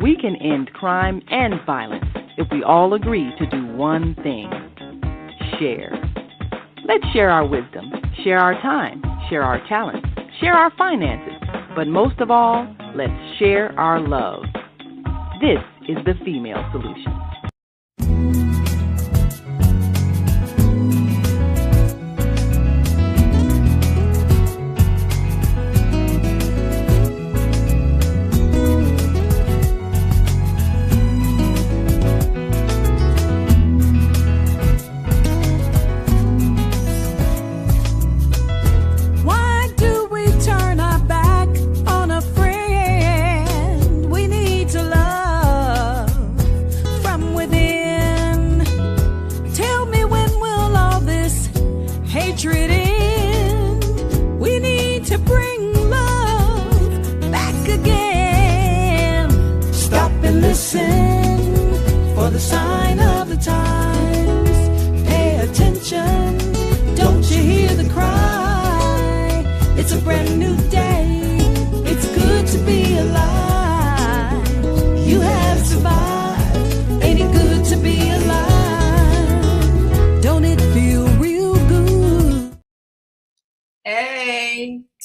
we can end crime and violence if we all agree to do one thing: share. Let's share our wisdom, share our time, share our talents, share our finances, but most of all, let's share our love. This is the Female Solution.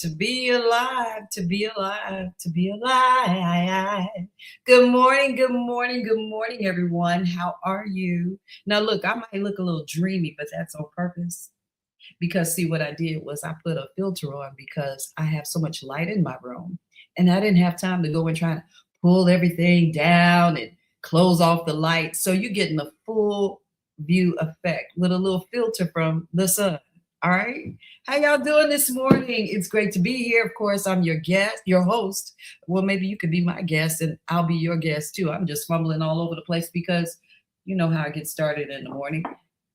To be alive, to be alive, to be alive. Good morning, good morning, good morning, everyone. How are you? Now, look, I might look a little dreamy, but that's on purpose. Because, see, what I did was I put a filter on because I have so much light in my room. And I didn't have time to go and try to pull everything down and close off the lights. So you're getting the full view effect with a little filter from the sun. All right. How y'all doing this morning? It's great to be here. Of course, I'm your guest, your host. Well, maybe you could be my guest and I'll be your guest too. I'm just fumbling all over the place because you know how I get started in the morning.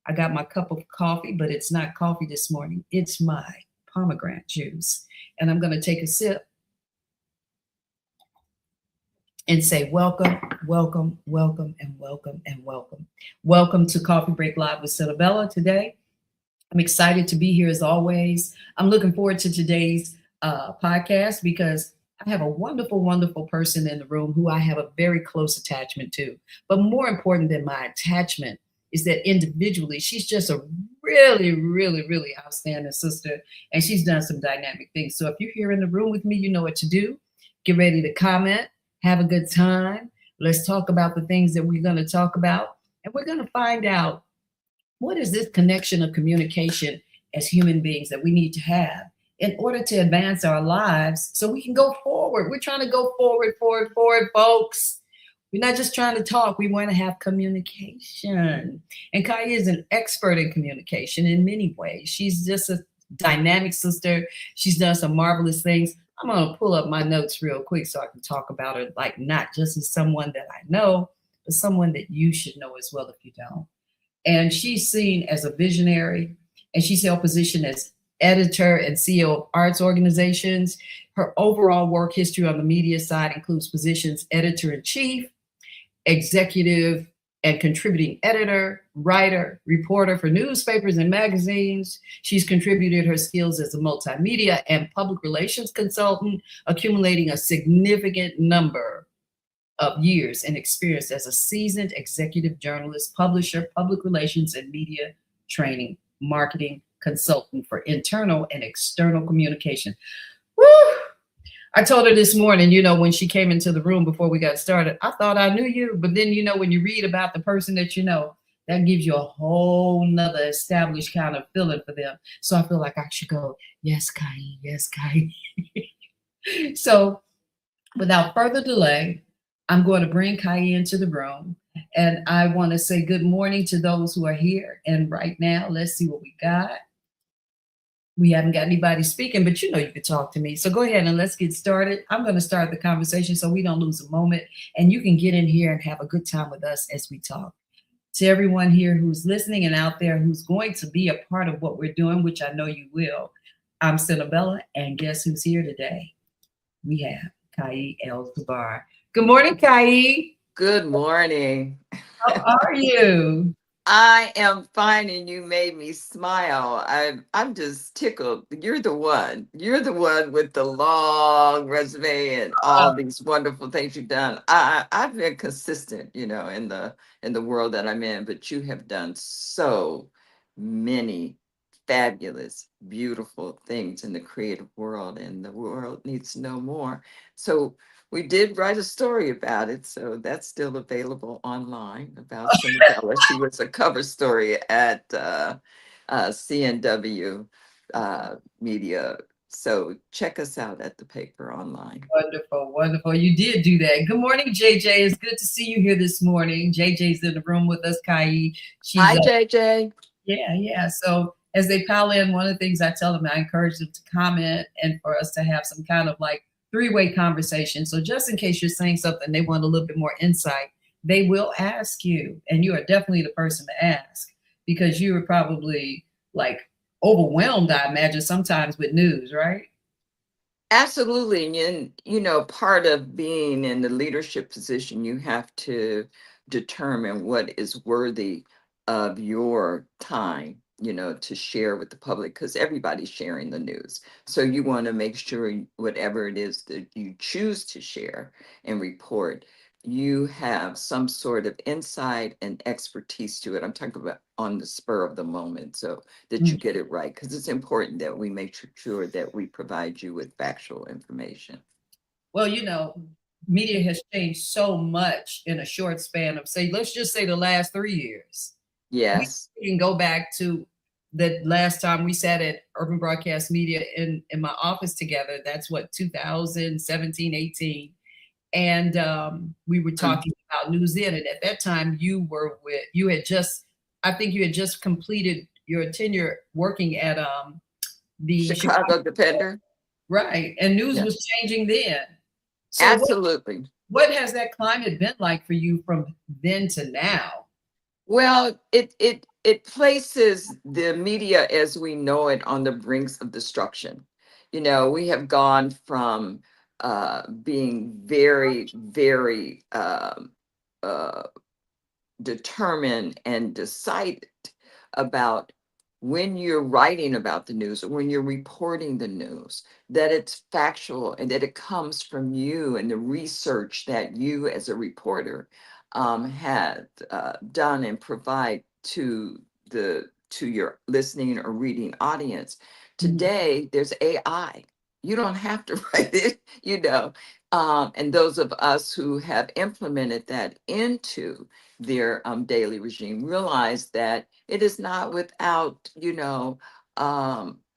I got my cup of coffee, but it's not coffee this morning. It's my pomegranate juice. And I'm going to take a sip and say, welcome, welcome, welcome, and welcome, and welcome. Welcome to Coffee Break Live with Senabella today. I'm excited to be here as always. I'm looking forward to today's podcast because I have a wonderful, wonderful person in the room who I have a very close attachment to. But more important than my attachment is that individually, she's just a really, really, really outstanding sister. And she's done some dynamic things. So if you're here in the room with me, you know what to do. Get ready to comment. Have a good time. Let's talk about the things that we're going to talk about. And we're going to find out, what is this connection of communication as human beings that we need to have in order to advance our lives so we can go forward? We're trying to go forward, folks. We're not just trying to talk. We want to have communication. And Kaya is an expert in communication in many ways. She's just a dynamic sister. She's done some marvelous things. I'm going to pull up my notes real quick so I can talk about her, like not just as someone that I know, but someone that you should know as well if you don't. And she's seen as a visionary, and she's held position as editor and CEO of arts organizations. Her overall work history on the media side includes positions editor-in-chief, executive and contributing editor, writer, reporter for newspapers and magazines. She's contributed her skills as a multimedia and public relations consultant, accumulating a significant number of years and experience as a seasoned executive journalist, publisher, public relations and media training, marketing consultant for internal and external communication. Woo! I told her this morning, when she came into the room before we got started, I thought I knew you, but then, when you read about the person that you know, that gives you a whole nother established kind of feeling for them. So I feel like I should go, yes, Kai, yes, Kai. So without further delay, I'm going to bring Kai into the room, and I want to say good morning to those who are here. And right now, let's see what we got. We haven't got anybody speaking, but you can talk to me. So go ahead and let's get started. I'm going to start the conversation so we don't lose a moment, and you can get in here and have a good time with us as we talk. To everyone here who's listening and out there who's going to be a part of what we're doing, which I know you will, I'm Senabella, and guess who's here today? We have Kai Zabar. Good morning, Kai. Good morning. How are you? I am fine, and you made me smile. I'm just tickled. You're the one. You're the one with the long resume and all these wonderful things you've done. I've been consistent, in the world that I'm in, but you have done so many fabulous, beautiful things in the creative world, and the world needs to know more. So we did write a story about it, so that's still available online about Senabella. She was a cover story at CNW Media. So check us out at the paper online. Wonderful, wonderful. You did do that. Good morning, JJ. It's good to see you here this morning. JJ's in the room with us, Kai. She's Hi, JJ. yeah, yeah. So as they pile in, one of the things I tell them, I encourage them to comment and for us to have some kind of like three-way conversation. So just in case you're saying something, they want a little bit more insight, they will ask you. And you are definitely the person to ask because you were probably like overwhelmed, I imagine, sometimes with news, right? Absolutely. And, part of being in the leadership position, you have to determine what is worthy of your time, to share with the public because everybody's sharing the news. So you want to make sure whatever it is that you choose to share and report, you have some sort of insight and expertise to it. I'm talking about on the spur of the moment. So that you get it right, because it's important that we make sure that we provide you with factual information. Well, media has changed so much in a short span of, say, let's just say the last 3 years. We Yes. can go back to the last time we sat at Urban Broadcast Media in my office together. That's what, 2017, 18. And we were Mm. talking about News In. And at that time, I think you had just completed your tenure working at the Chicago. Chicago Defender. Right. And news Yeah, was changing then. So absolutely. what has that climate been like for you from then to now? Well, it places the media as we know it on the brinks of destruction. We have gone from being very, very uh, determined and decided about when you're writing about the news or when you're reporting the news, that it's factual and that it comes from you and the research that you as a reporter had done and provide to your listening or reading audience. Mhm. Today, there's AI. You don't have to write it, and those of us who have implemented that into their daily regime realize that it is not without,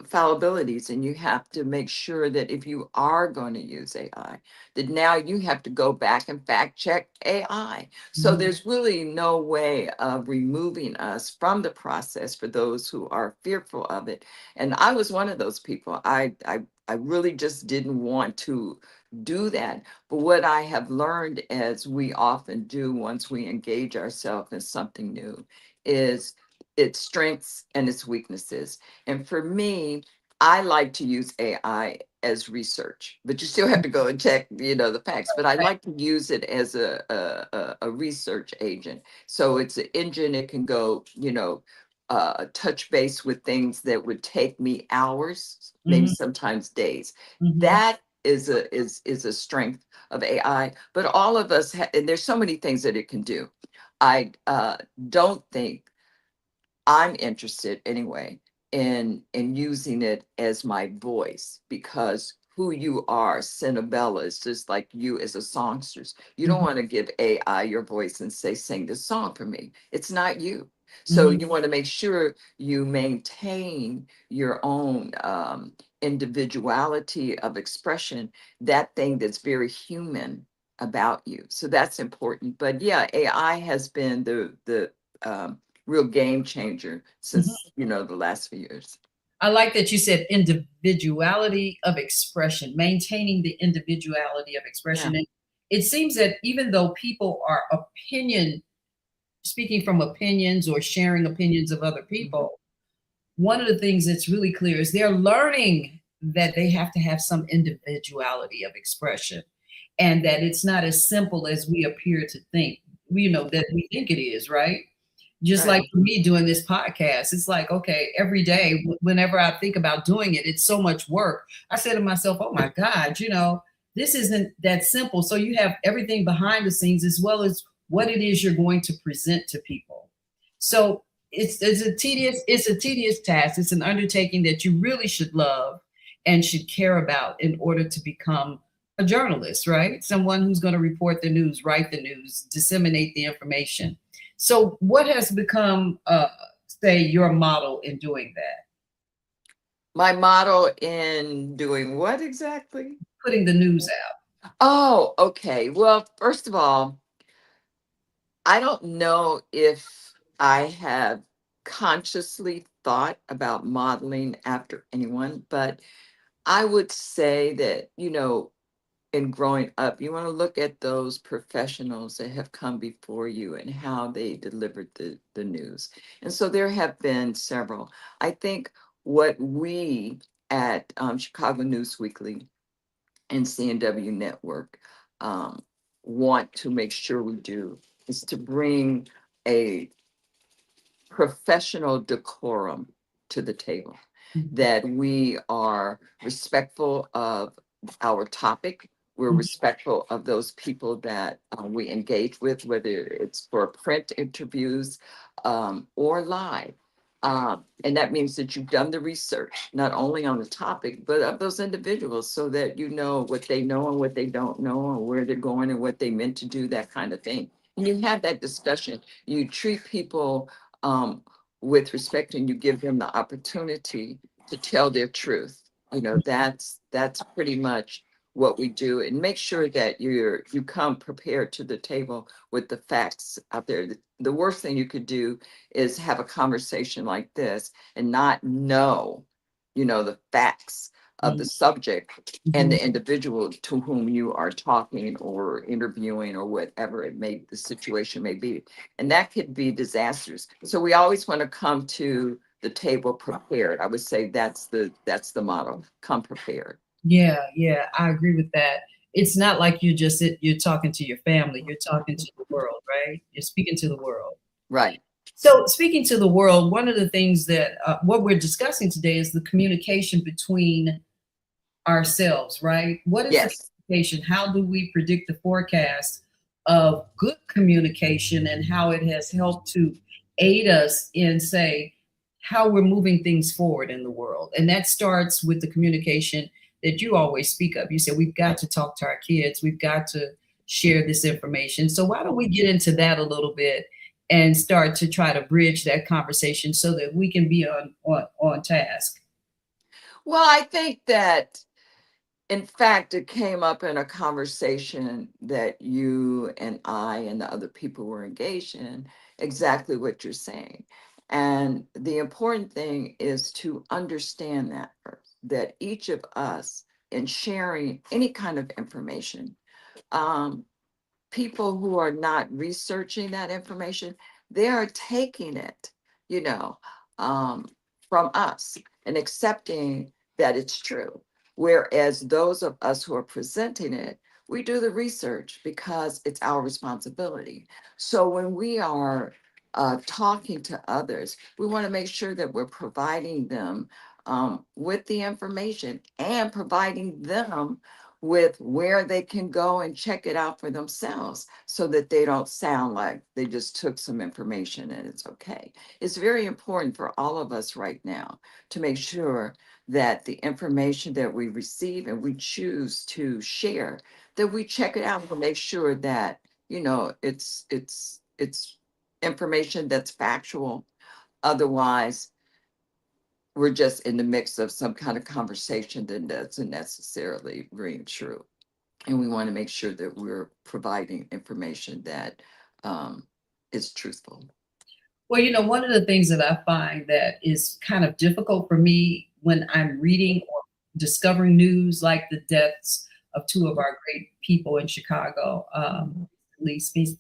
fallibilities. And you have to make sure that if you are going to use AI, that now you have to go back and fact check AI. So Mhm. there's really no way of removing us from the process for those who are fearful of it. And I was one of those people. I really just didn't want to do that. But what I have learned, as we often do once we engage ourselves in something new, is its strengths and its weaknesses. And for me, I like to use AI as research, but you still have to go and check, the facts. But I like to use it as a research agent. So it's an engine. It can go, touch base with things that would take me hours, maybe Mhm. sometimes days. Mhm. That is a strength of AI. But all of us, and there's so many things that it can do. I don't think I'm interested anyway in using it as my voice, because who you are, Senabella, is just like you as a songstress. You don't Mhm. want to give AI your voice and say, sing this song for me. It's not you. So Mhm. you want to make sure you maintain your own individuality of expression, that thing that's very human about you. So that's important. But yeah, AI has been the real game changer Mhm. since the last few years. I like that you said individuality of expression, maintaining the individuality of Yeah. expression. And it seems that even though people are speaking from opinions or sharing opinions of other Mhm. people, one of the things that's really clear is they're learning that they have to have some individuality of expression and that it's not as simple as we appear to think. We know that we think it is, right? Just Right. like for me doing this podcast, it's like, okay, every day, whenever I think about doing it, it's so much work. I say to myself, oh my God, this isn't that simple. So you have everything behind the scenes as well as what it is you're going to present to people. So it's a tedious task. It's an undertaking that you really should love and should care about in order to become a journalist, right? Someone who's going to report the news, write the news, disseminate the information. So, what has become, say, your model in doing that? My model in doing what exactly? Putting the news out. Oh, okay. Well, first of all, I don't know if I have consciously thought about modeling after anyone, but I would say that, in growing up, you want to look at those professionals that have come before you and how they delivered the news. And so there have been several. I think what we at Chicago News Weekly and CNW Network um, want to make sure we do is to bring a professional decorum to the table, that we are respectful of our topic. We're respectful of those people that we engage with, whether it's for print interviews or live. And that means that you've done the research, not only on the topic, but of those individuals so that you know what they know and what they don't know and where they're going and what they meant to do, that kind of thing. And you have that discussion. You treat people um, with respect and you give them the opportunity to tell their truth. That's pretty much what we do, and make sure that you come prepared to the table with the facts out there. The worst thing you could do is have a conversation like this and not know, the facts of the subject and Mhm. the individual to whom you are talking or interviewing or whatever the situation may be. And that could be disastrous. So we always want to come to the table prepared. I would say that's the model. Come prepared. Yeah, yeah, I agree with that. It's not like you're talking to your family, you're talking to the world, right? You're speaking to the world. Right. So, speaking to the world, one of the things that what we're discussing today is the communication between ourselves, right? What is the Yes. communication? How do we predict the forecast of good communication and how it has helped to aid us in, say, how we're moving things forward in the world? And that starts with the communication that you always speak of. You say, we've got to talk to our kids, we've got to share this information. So, why don't we get into that a little bit? And start to try to bridge that conversation so that we can be on task. Well, I think that, in fact, it came up in a conversation that you and I and the other people were engaged in, exactly what you're saying. And the important thing is to understand that first, that each of us, in sharing any kind of information, um, people who are not researching that information, they are taking it, you know, um, from us and accepting that it's true. Whereas those of us who are presenting it, we do the research because it's our responsibility. So when we are talking to others, we want to make sure that we're providing them with the information and providing them with where they can go and check it out for themselves so that they don't sound like they just took some information and it's okay. It's very important for all of us right now to make sure that the information that we receive and we choose to share, that we check it out and make sure that, it's information that's factual. Otherwise, we're just in the mix of some kind of conversation that doesn't necessarily ring true. And we want to make sure that we're providing information that is truthful. Well, one of the things that I find that is kind of difficult for me when I'm reading or discovering news like the deaths of two of our great people in Chicago,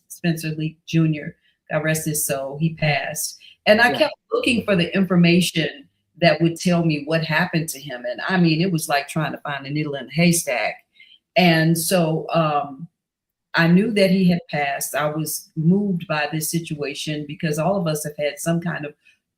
Spencer Lee Jr., God rest his soul, he passed. And I Yeah. kept looking for the information that would tell me what happened to him. And I mean, it was like trying to find a needle in a haystack. And so I knew that he had passed. I was moved by this situation because all of us have had some kind of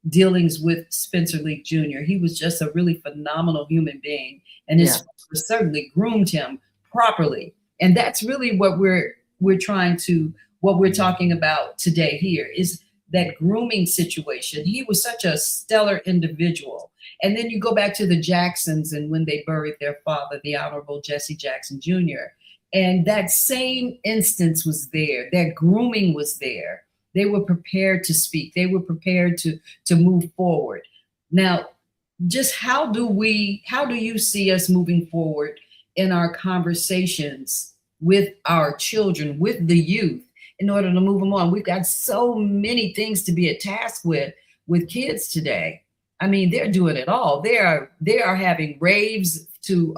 dealings with Spencer Lee Jr. He was just a really phenomenal human being, and his Yeah. father certainly groomed him properly. And that's really what we're trying to what we're talking about today here is that grooming situation. He was such a stellar individual. And then you go back to the Jacksons and when they buried their father, the Honorable Jesse Jackson Jr. And that same instance was there. That grooming was there. They were prepared to speak. They were prepared to move forward. Now, just how do you see us moving forward in our conversations with our children, with the youth, in order to move them on? We've got so many things to be a task with kids today. I mean, they're doing it all. They are having raves to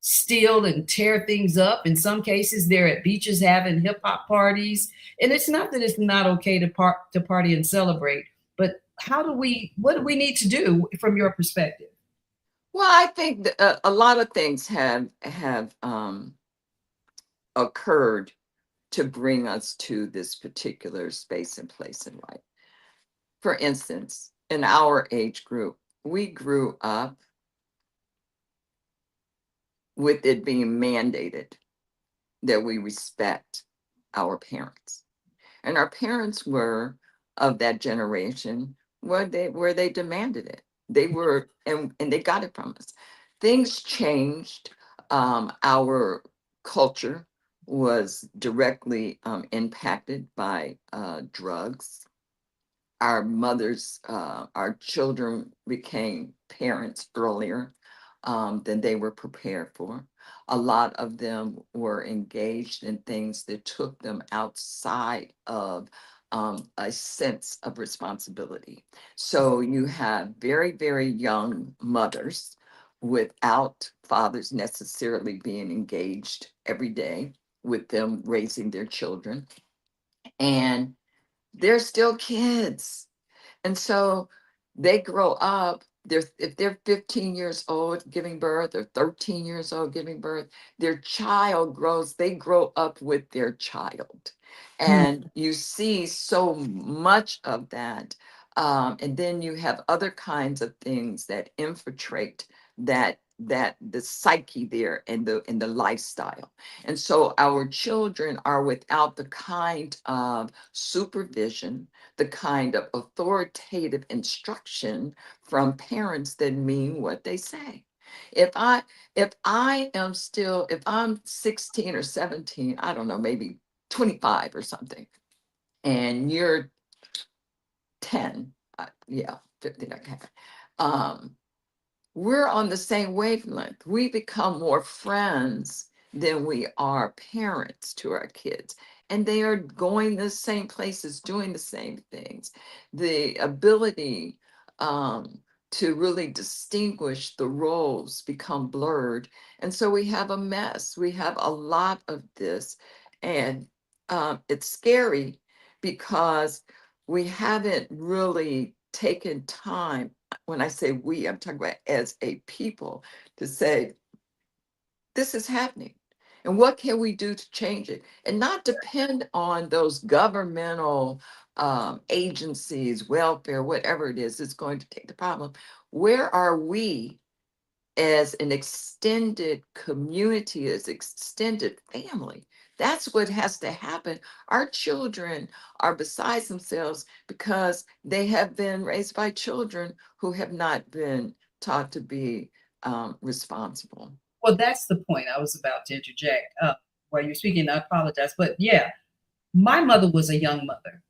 steal and tear things up. In some cases, they're at beaches having hip hop parties. And it's not that it's not okay to party and celebrate, but what do we need to do from your perspective? Well, I think a lot of things have occurred to bring us to this particular space and place in life. For instance, in our age group, we grew up with it being mandated that we respect our parents. And our parents were of that generation where they demanded it. They were, and they got it from us. Things changed. Our culture was directly impacted by drugs. Our children became parents earlier than they were prepared for. A lot of them were engaged in things that took them outside of a sense of responsibility. So you have very, very young mothers without fathers necessarily being engaged every day with them raising their children. And they're still kids. And so they grow up, if they're 15 years old giving birth or 13 years old giving birth, they grow up with their child. Hmm. And you see so much of that. And then you have other kinds of things that infiltrate that the psyche there and the lifestyle. And so our children are without the kind of supervision, the kind of authoritative instruction from parents that mean what they say. If I if I'm 16 or 17, I don't know, maybe 25 or something, and you're 10, yeah, 15, okay. We're on the same wavelength. We become more friends than we are parents to our kids. And they are going the same places, doing the same things. The ability to really distinguish the roles become blurred. And so we have a mess. We have a lot of this. And it's scary because we haven't really taken time. When I say we, I'm talking about as a people, to say, this is happening. And what can we do to change it? And not depend on those governmental agencies, welfare, whatever it is, that's going to take the problem. Where are we as an extended community, as extended family? That's what has to happen. Our children are besides themselves because they have been raised by children who have not been taught to be responsible. Well, that's the point I was about to interject. While you're speaking, I apologize. But yeah, my mother was a young mother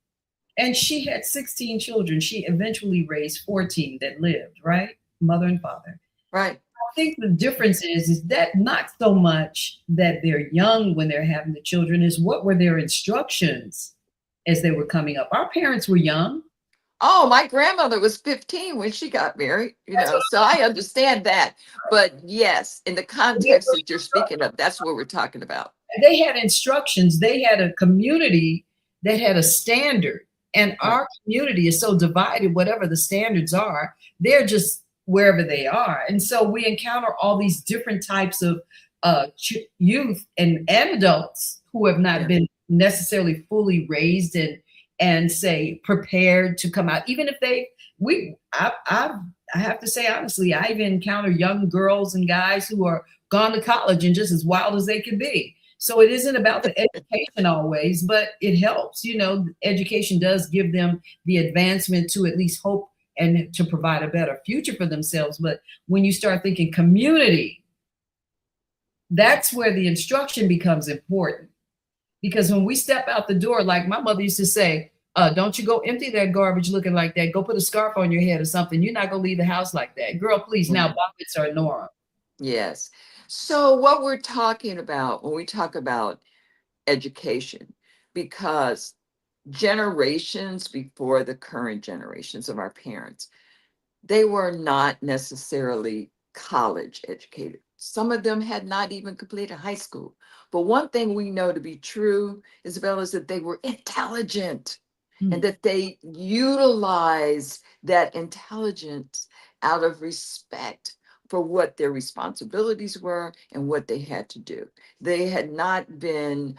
and she had 16 children. She eventually raised 14 that lived, right? Mother and father. Right. I think the difference is that not so much that they're young when they're having the children, is what were their instructions as they were coming up. Our parents were young. Oh, my grandmother was 15 when she got married, That's what so I understand that. But yes, in the context that you're I'm speaking of, that's what we're talking about. They had instructions. They had a community that had a standard. And Right. our community is so divided, whatever the standards are, they're just wherever they are. And so we encounter all these different types of youth and adults who have not Yeah. been necessarily fully raised and say prepared to come out. Even if I have to say honestly, I even encounter young girls and guys who are gone to college and just as wild as they can be. So it isn't about the education always, but it helps. Education does give them the advancement to at least hope and to provide a better future for themselves. But when you start thinking community, that's where the instruction becomes important. Because when we step out the door, like my mother used to say, don't you go empty that garbage looking like that. Go put a scarf on your head or something. You're not going to leave the house like that. Girl, please. Now, buckets are norm. Yes. So what we're talking about when we talk about education, because generations before the current generations of our parents, they were not necessarily college educated. Some of them had not even completed high school. But one thing we know to be true, Isabel, is that they were intelligent and that they utilized that intelligence out of respect for what their responsibilities were and what they had to do. They had not been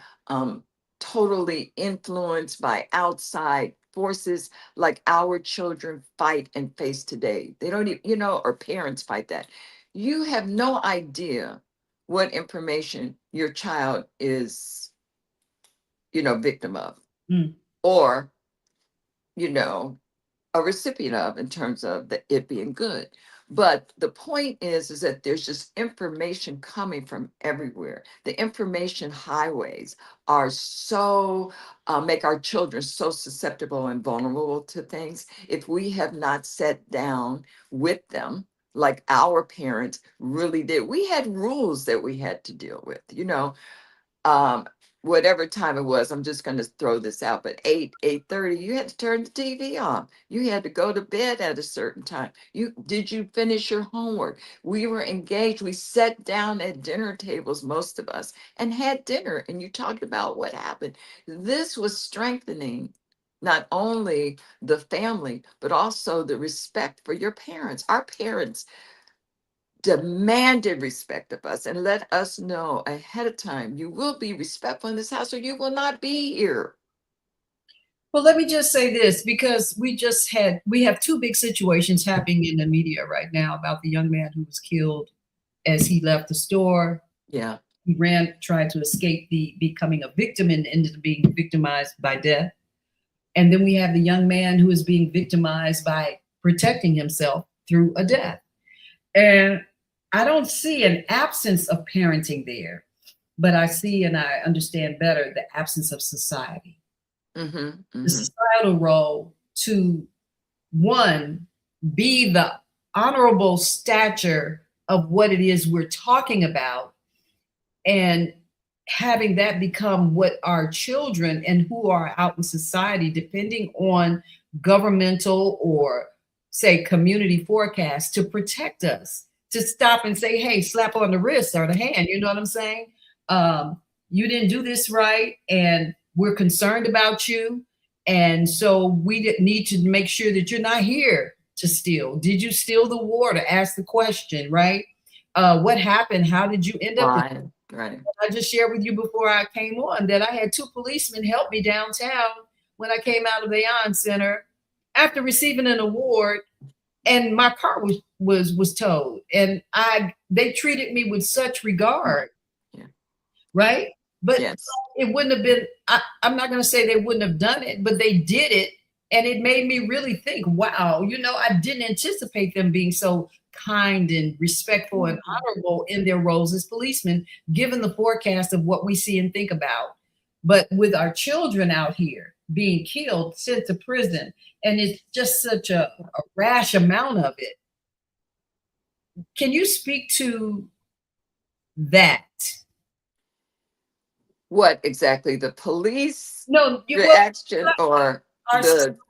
totally influenced by outside forces like our children fight and face today. They don't even, or parents fight that. You have no idea what information your child is, victim of, or, a recipient of in terms of it being good. But the point is that there's just information coming from everywhere. The information highways are make our children so susceptible and vulnerable to things. If we have not sat down with them, like our parents really did, we had rules that we had to deal with, um, whatever time it was, I'm just going to throw this out, but 8:30, you had to turn the TV on. You had to go to bed at a certain time. Did you finish your homework? We were engaged. We sat down at dinner tables, most of us, and had dinner, and you talked about what happened. This was strengthening not only the family, but also the respect for your parents. Our parents demanded respect of us and let us know ahead of time, you will be respectful in this house or you will not be here. Well, let me just say this, because we have two big situations happening in the media right now about the young man who was killed as he left the store. Yeah. He tried to escape becoming a victim and ended up being victimized by death. And then we have the young man who is being victimized by protecting himself through a death. And I don't see an absence of parenting there, but I see and I understand better the absence of society. The societal role to, one, be the honorable stature of what it is we're talking about, and having that become what our children and who are out in society, depending on governmental or say community forecasts, to protect us, to stop and say, hey, slap on the wrist or the hand, you know what I'm saying? You didn't do this right, and we're concerned about you. And so we need to make sure that you're not here to steal. Did you steal the water? Ask the question, right? What happened? How did you end up? Right. I just shared with you before I came on that I had two policemen help me downtown when I came out of the Aon Center after receiving an award, and my car was towed, and they treated me with such regard. Yeah. Right? But yes. It wouldn't have been, I'm not going to say they wouldn't have done it, but they did it. And it made me really think, wow, I didn't anticipate them being so kind and respectful and honorable in their roles as policemen, given the forecast of what we see and think about. But with our children out here being killed, sent to prison, and it's just such a rash amount of it. Can you speak to that? What exactly? The police reaction or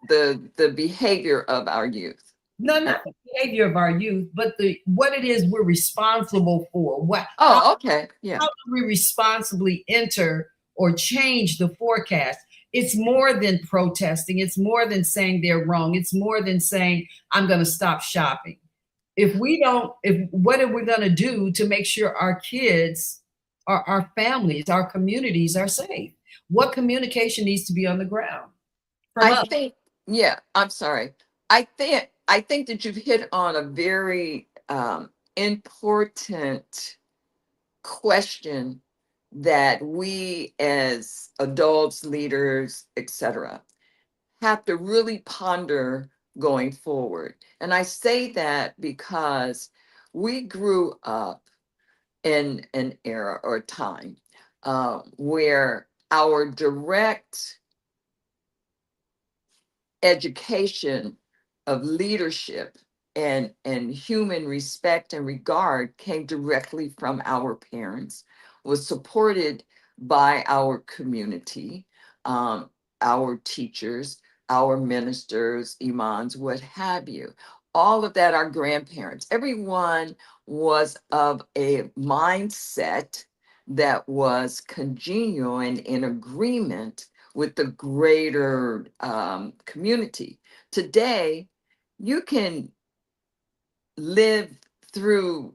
the behavior of our youth? No, not the behavior of our youth, but what it is we're responsible for. Okay. Yeah. How do we responsibly enter or change the forecast? It's more than protesting. It's more than saying they're wrong. It's more than saying, I'm going to stop shopping. What are we going to do to make sure our kids our families, our communities are safe? What communication needs to be on the ground from I us? think, yeah, I'm sorry. I think that you've hit on a very important question that we as adults, leaders, etc., have to really ponder going forward. And I say that because we grew up in an era or time where our direct education of leadership and human respect and regard came directly from our parents, was supported by our community, um, our teachers, our ministers, imams, what have you. All of that, our grandparents, everyone was of a mindset that was congenial and in agreement with the greater community. Today, you can live through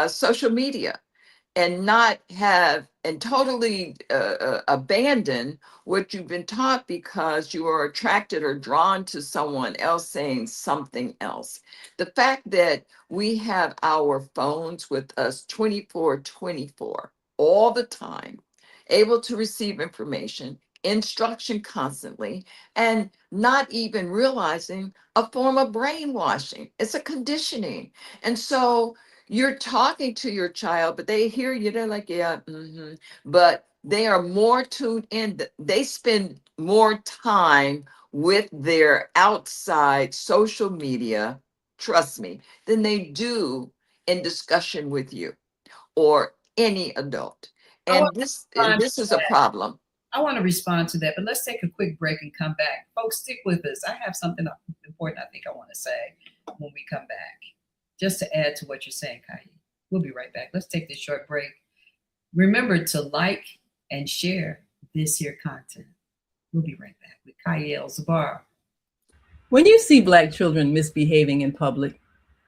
social media and not have and totally abandon what you've been taught because you are attracted or drawn to someone else saying something else. The fact that we have our phones with us 24/24 all the time, able to receive information, instruction constantly, and not even realizing a form of brainwashing. It's a conditioning. And so you're talking to your child, but they hear you, they're like, yeah, but they are more tuned in. They spend more time with their outside social media, trust me, than they do in discussion with you or any adult. I want And this to and respond this is a problem. I want to respond to that, but let's take a quick break and come back. Folks, stick with us. I have something important I think I want to say when we come back, just to add to what you're saying, Kai. We'll be right back. Let's take this short break. Remember to like and share this here content. We'll be right back with Kyle Zabar. When you see Black children misbehaving in public,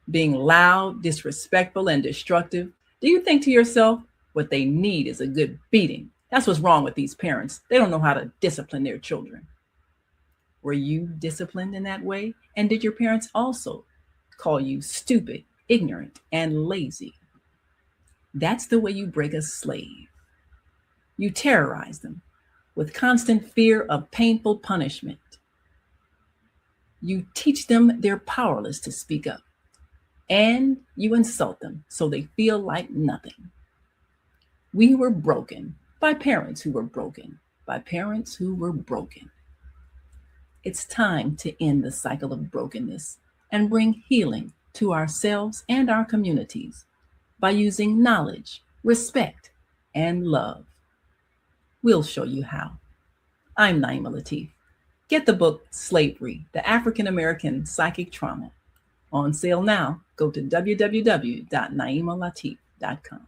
being loud, disrespectful, and destructive, do you think to yourself, what they need is a good beating? That's what's wrong with these parents. They don't know how to discipline their children. Were you disciplined in that way? And did your parents also call you stupid, ignorant, and lazy? That's the way you break a slave. You terrorize them with constant fear of painful punishment. You teach them they're powerless to speak up. And you insult them so they feel like nothing. We were broken by parents who were broken, by parents who were broken. It's time to end the cycle of brokenness and bring healing to ourselves and our communities by using knowledge, respect, and love. We'll show you how. I'm Naima Latif. Get the book Slavery, The African American Psychic Trauma. On sale now. Go to www.naimalatif.com.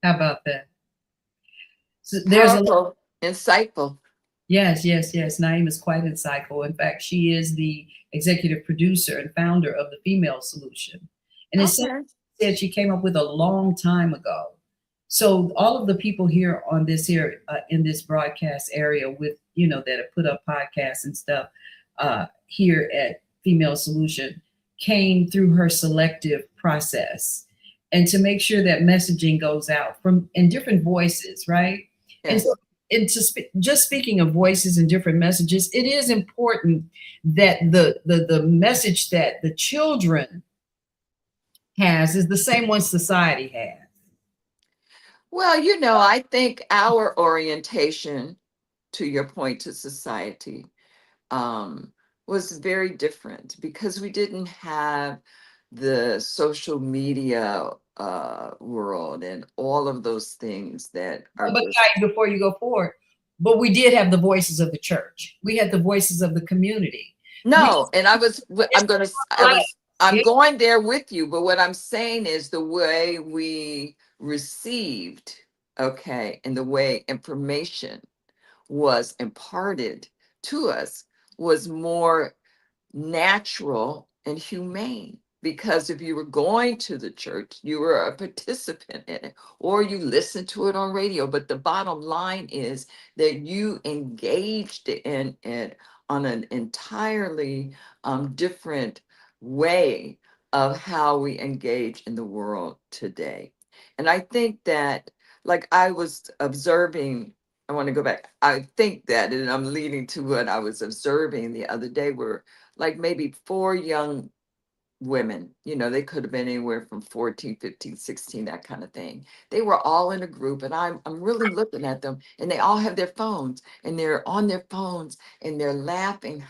How about that? So there's a Powerful, insightful. yes. Naeem is quite insightful. In fact, she is the executive producer and founder of the Female Solution. And it's something Okay. that she came up with a long time ago. So all of the people here on this here in this broadcast area with that have put up podcasts and stuff here at Female Solution came through her selective process, and to make sure that messaging goes out from in different voices, right? And so Yes. just speaking of voices and different messages, it is important that the message that the children has is the same one society has. Well, I think our orientation, to your point, to society, um, was very different because we didn't have the social media world and all of those things that are But just guys, before you go forward, but we did have the voices of the church. We had the voices of the community. We no. And it's like I'm yeah, going there with you, but what I'm saying is the way we received, okay, and the way information was imparted to us was more natural and humane. because if you were going to the church, you were a participant in it, or you listened to it on radio. But the bottom line is that you engaged in it on an entirely different way of how we engage in the world today. And I think that, like I was observing, I want to go back. I think that, and I'm leading to what I was observing the other day, were like maybe four young women, they could have been anywhere from 14, 15, 16, that kind of thing. They were all in a group, and I'm really looking at them, and they all have their phones, and they're on their phones, and they're laughing.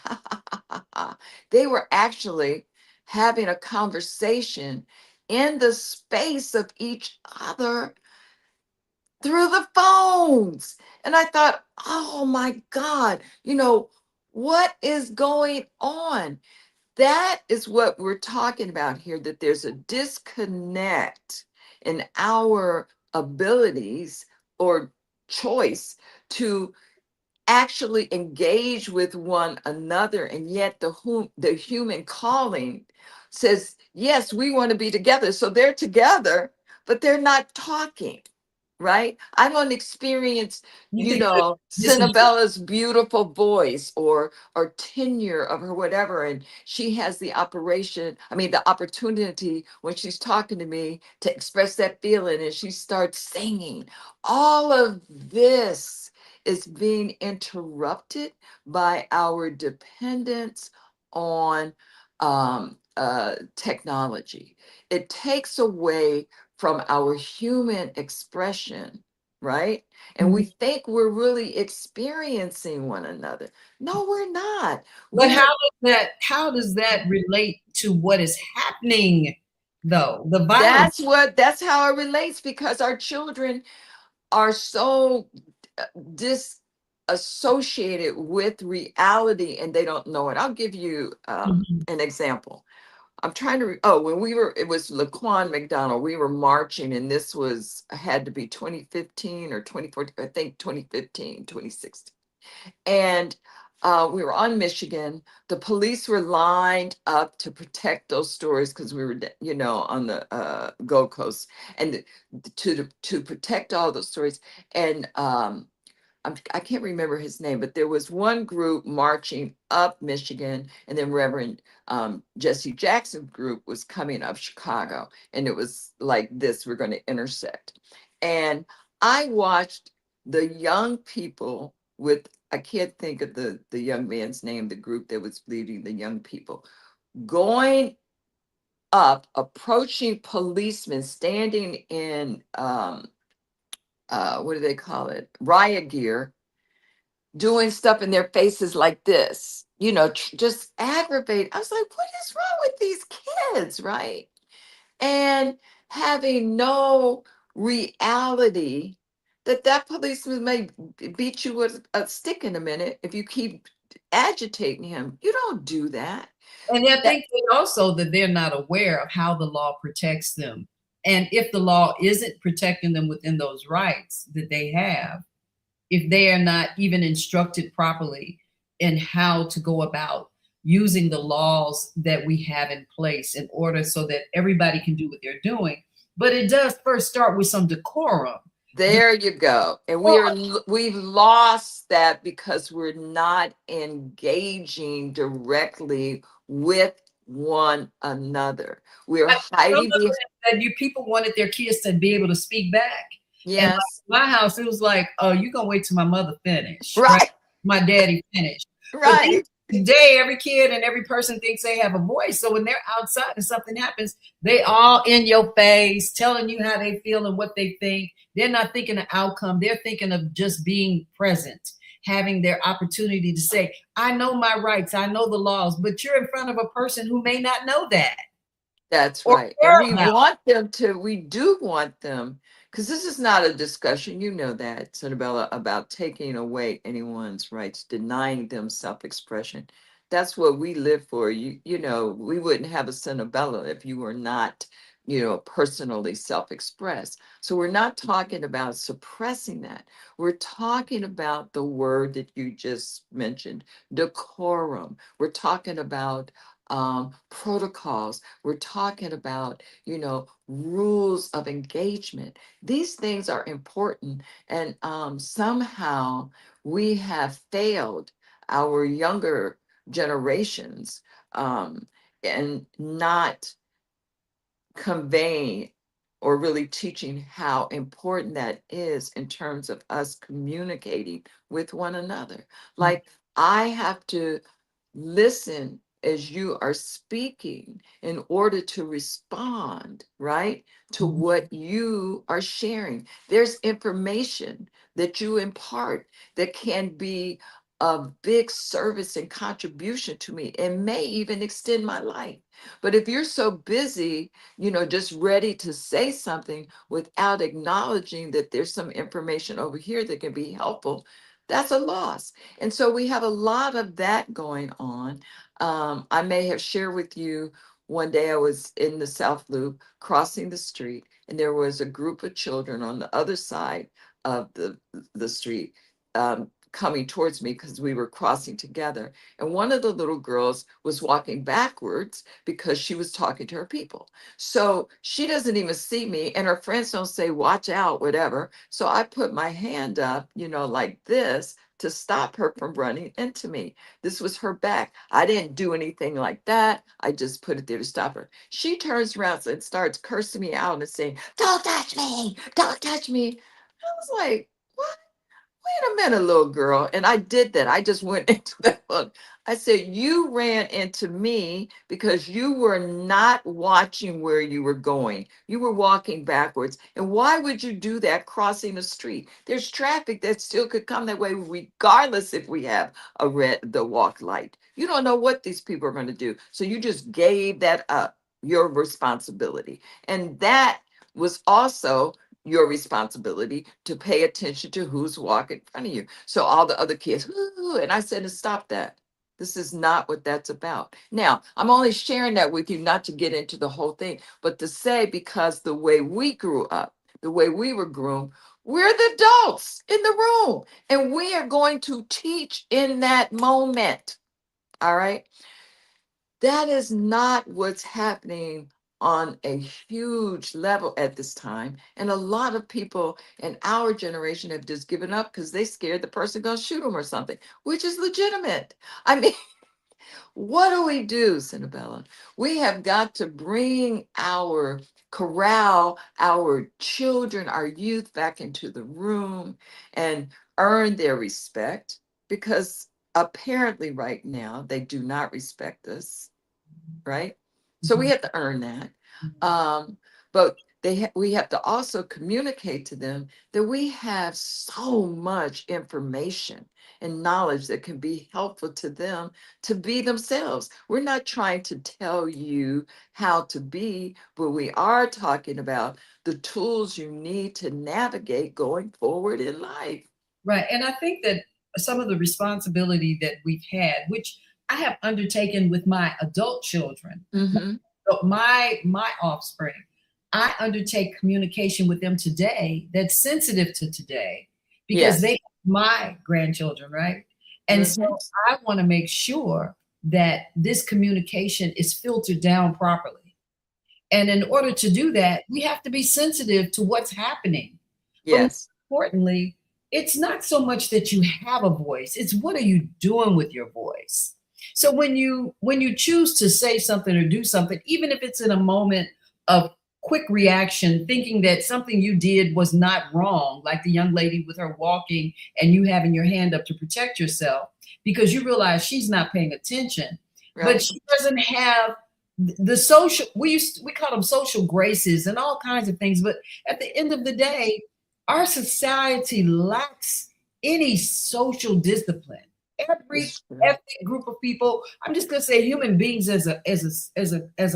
They were actually having a conversation in the space of each other through the phones. And I thought, oh my God, what is going on? That is what we're talking about here, that there's a disconnect in our abilities or choice to actually engage with one another, and yet the human calling says, yes, we want to be together. So they're together, but they're not talking. Right? I don't experience, You think that this is Senabella's beautiful voice or tenure of her whatever, and she has the opportunity when she's talking to me to express that feeling, and she starts singing. All of this is being interrupted by our dependence on technology. It takes away from our human expression, right? And we think we're really experiencing one another. No, we're not. but We're how does that relate to what is happening though? The violence. that's how it relates, because our children are so disassociated with reality, and they don't know it. I'll give you Mhm. an example. I'm trying to, oh, when it was Laquan McDonald, we were marching, and this had to be 2015 or 2014, I think 2015, 2016. And we were on Michigan. The police were lined up to protect those stores because we were, on the Gold Coast, and to protect all those stories. And I can't remember his name, but there was one group marching up Michigan, and then Reverend Jesse Jackson's group was coming up Chicago, and it was like this: we're going to intersect. And I watched the young people with, I can't think of the young man's name, the group that was leading the young people, going up, approaching policemen standing in what do they call it, riot gear, doing stuff in their faces like this, just aggravate. I was like, what is wrong with these kids, right? And having no reality that policeman may beat you with a stick in a minute if you keep agitating him. You don't do that. And I That think also that they're not aware of how the law protects them. And if the law isn't protecting them within those rights that they have, if they are not even instructed properly in how to go about using the laws that we have in place in order so that everybody can do what they're doing. But it does first start with some decorum. There you go. And we've lost that because we're not engaging directly with one another. We're Some hiding of behind. that you people wanted their kids to be able to speak back. And Yes. my house, it was like, oh, you're gonna wait till my mother finish, right? Right. My daddy finish. But Right. today, every kid and every person thinks they have a voice. So when they're outside and something happens, they all in your face, telling you how they feel and what they think. They're not thinking of outcome. They're thinking of just being present, having their opportunity to say, I know my rights, I know the laws, but you're in front of a person who may not know that That's or right. And care about. we do want them, because this is not a discussion, that, Senabella, about taking away anyone's rights, denying them self-expression. That's what we live for. We wouldn't have a Senabella if you were not, personally self-expressed. So we're not talking about suppressing that. We're talking about the word that you just mentioned, decorum. We're talking about protocols. We're talking about, rules of engagement. These things are important. And somehow we have failed our younger generations and not conveying or really teaching how important that is in terms of us communicating with one another. Like, I have to listen as you are speaking in order to respond, right, to what you are sharing. There's information that you impart that can be of big service and contribution to me and may even extend my life. But if you're so busy, just ready to say something without acknowledging that there's some information over here that can be helpful, that's a loss. And so we have a lot of that going on. I may have shared with you one day I was in the South Loop crossing the street, and there was a group of children on the other side of the street coming towards me because we were crossing together. And one of the little girls was walking backwards because she was talking to her people. So she doesn't even see me, and her friends don't say, watch out, whatever. So I put my hand up, like this to stop her from running into me. This was her back. I didn't do anything like that. I just put it there to stop her. She turns around and starts cursing me out and saying, don't touch me, don't touch me. I was like, what? Wait a minute, little girl. And I did that. I just went into that one. I said, you ran into me because you were not watching where you were going. You were walking backwards. And why would you do that crossing the street? There's traffic that still could come that way, regardless if we have the walk light. You don't know what these people are going to do. So you just gave that up, your responsibility. And that was also your responsibility to pay attention to who's walking in front of you. So all the other kids, "Ooh," and I said to stop that. This is not what that's about. Now, I'm only sharing that with you not to get into the whole thing, but to say because the way we grew up, the way we were groomed, we're the adults in the room, and we are going to teach in that moment. All right. That is not what's happening on a huge level at this time. And a lot of people in our generation have just given up because they scared the person gonna shoot them or something, which is legitimate. I mean, what do we do, Senabella? We have got to corral our children, our youth back into the room and earn their respect because apparently right now they do not respect us, right? So we have to earn that. But we have to also communicate to them that we have so much information and knowledge that can be helpful to them to be themselves. We're not trying to tell you how to be, but we are talking about the tools you need to navigate going forward in life. Right. And I think that some of the responsibility that we've had, which I have undertaken with my adult children, Mm-hmm. my offspring, I undertake communication with them today that's sensitive to today because they Yes. are my grandchildren, right? And so Mm-hmm. I want to make sure that this communication is filtered down properly. And in order to do that, we have to be sensitive to what's happening. But more Yes. importantly, it's not so much that you have a voice, it's what are you doing with your voice? So when you choose to say something or do something, even if it's in a moment of quick reaction, thinking that something you did was not wrong, like the young lady with her walking and you having your hand up to protect yourself, because you realize she's not paying attention, but Right. she doesn't have the social, we call them social graces and all kinds of things, but at the end of the day, our society lacks any social discipline. Every It's true. ethnic group of people, I'm just going to say human beings as a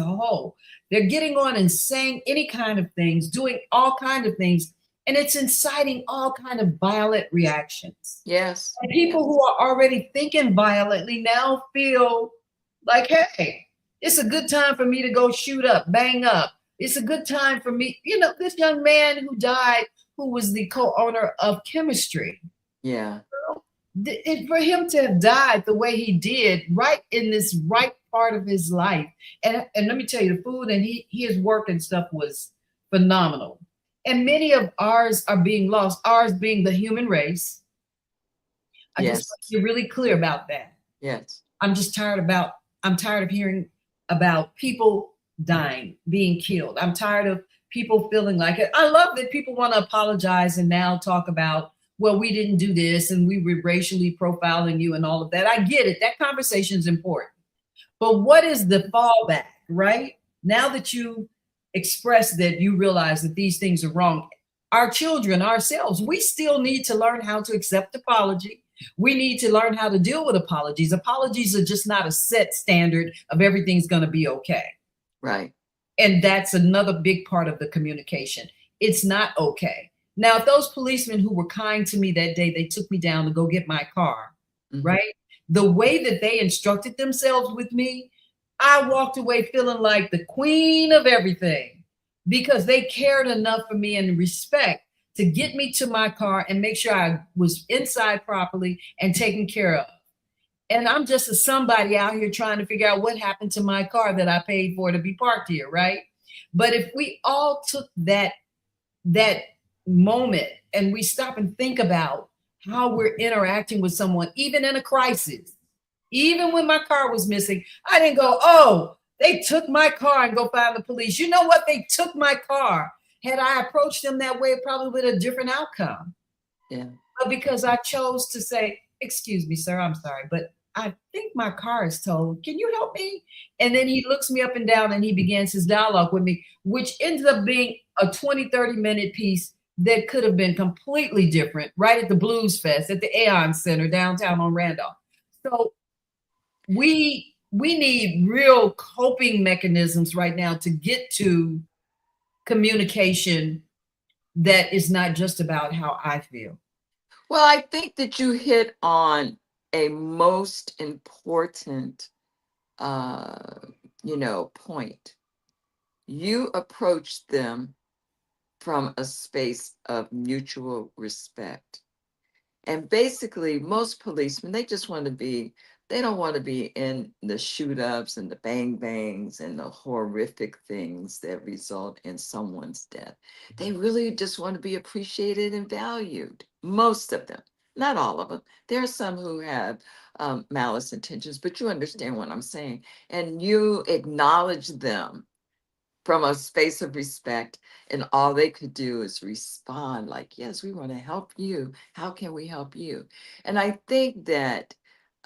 whole, they're getting on and saying any kind of things, doing all kind of things, and it's inciting all kind of violent reactions. Yes. And people Yes. who are already thinking violently now feel like, hey, it's a good time for me to go shoot up, bang up. It's a good time for me. This young man who died, who was the co-owner of chemistry, Yeah. for him to have died the way he did, right in this right part of his life. And let me tell you, the food and his work and stuff was phenomenal. And many of ours are being lost, ours being the human race. I just Yes. want to be really clear about that. Yes. I'm just I'm tired of hearing about people dying, being killed. I'm tired of people feeling like it. I love that people want to apologize and now talk about, well, we didn't do this and we were racially profiling you and all of that. I get it. That conversation is important. But what is the fallback, right? Now that you express that you realize that these things are wrong, our children, ourselves, we still need to learn how to accept apology. We need to learn how to deal with apologies. Apologies are just not a set standard of everything's going to be okay. Right. And that's another big part of the communication. It's not okay. Now, if those policemen who were kind to me that day, they took me down to go get my car, right? The way that they instructed themselves with me, I walked away feeling like the queen of everything because they cared enough for me and respect to get me to my car and make sure I was inside properly and taken care of. And I'm just a somebody out here trying to figure out what happened to my car that I paid for to be parked here, right? But if we all took that moment and we stop and think about how we're interacting with someone, even in a crisis, even when my car was missing, I didn't go, oh, they took my car and go find the police. You know what? They took my car. Had I approached them that way, it probably would have been a different outcome. Yeah. But because I chose to say, excuse me, sir, I'm sorry, but I think my car is towed. Can you help me? And then he looks me up and down and he begins his dialogue with me, which ends up being a 20, 30-minute piece that could have been completely different right at the Blues Fest at the Aeon Center downtown on Randolph. So we need real coping mechanisms right now to get to communication that is not just about how I feel. Well, I think that you hit on a most important, uh, point. You approach them from a space of mutual respect. And basically, most policemen, they don't want to be in the shoot ups and the bang bangs and the horrific things that result in someone's death. They really just want to be appreciated and valued. Most of them, not all of them. There are some who have malice intentions, but you understand what I'm saying. And you acknowledge them from a space of respect, and all they could do is respond like, yes, we want to help you, how can we help you? And I think that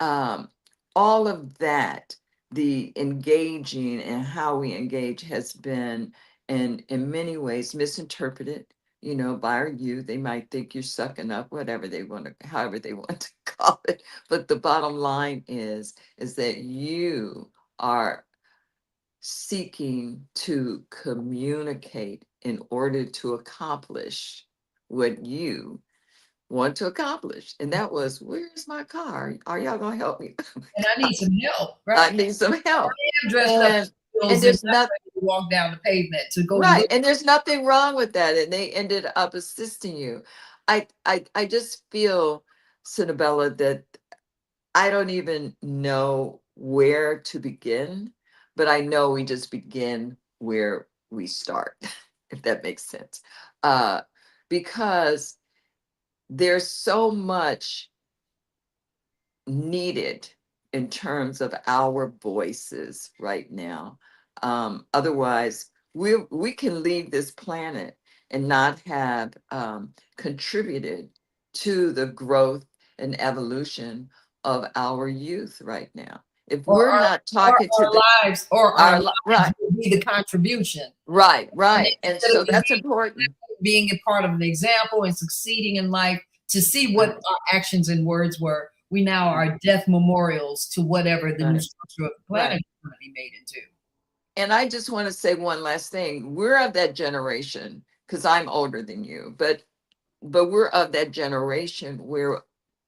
um, all of that, the engaging and how we engage, has been in many ways misinterpreted, by our youth. They might think you're sucking up, whatever they want to, however they want to call it, but the bottom line is that you are seeking to communicate in order to accomplish what you want to accomplish. And that was, where's my car? Are y'all gonna help me? And I need some help, I right? need some help. I'm dressed up And and there's not not ready to walk down the pavement to go right, look. and there's nothing wrong with that. And they ended up assisting you. I just feel, Senabella, that I don't even know where to begin, but I know we just begin where we start, if that makes sense. Uh, because there's so much needed in terms of our voices right now. Otherwise, we can leave this planet and not have contributed to the growth and evolution of our youth right now. If Or we're not talking to our right, lives will be the contribution. right, And right. And instead so of that's important. being a part of an example and succeeding in life to see what Right, our actions and words were, we now are death memorials to whatever the new right, structure of the planet right. is going to be made into. And I just want to say one last thing. We're of that generation, because I'm older than you, but we're of that generation where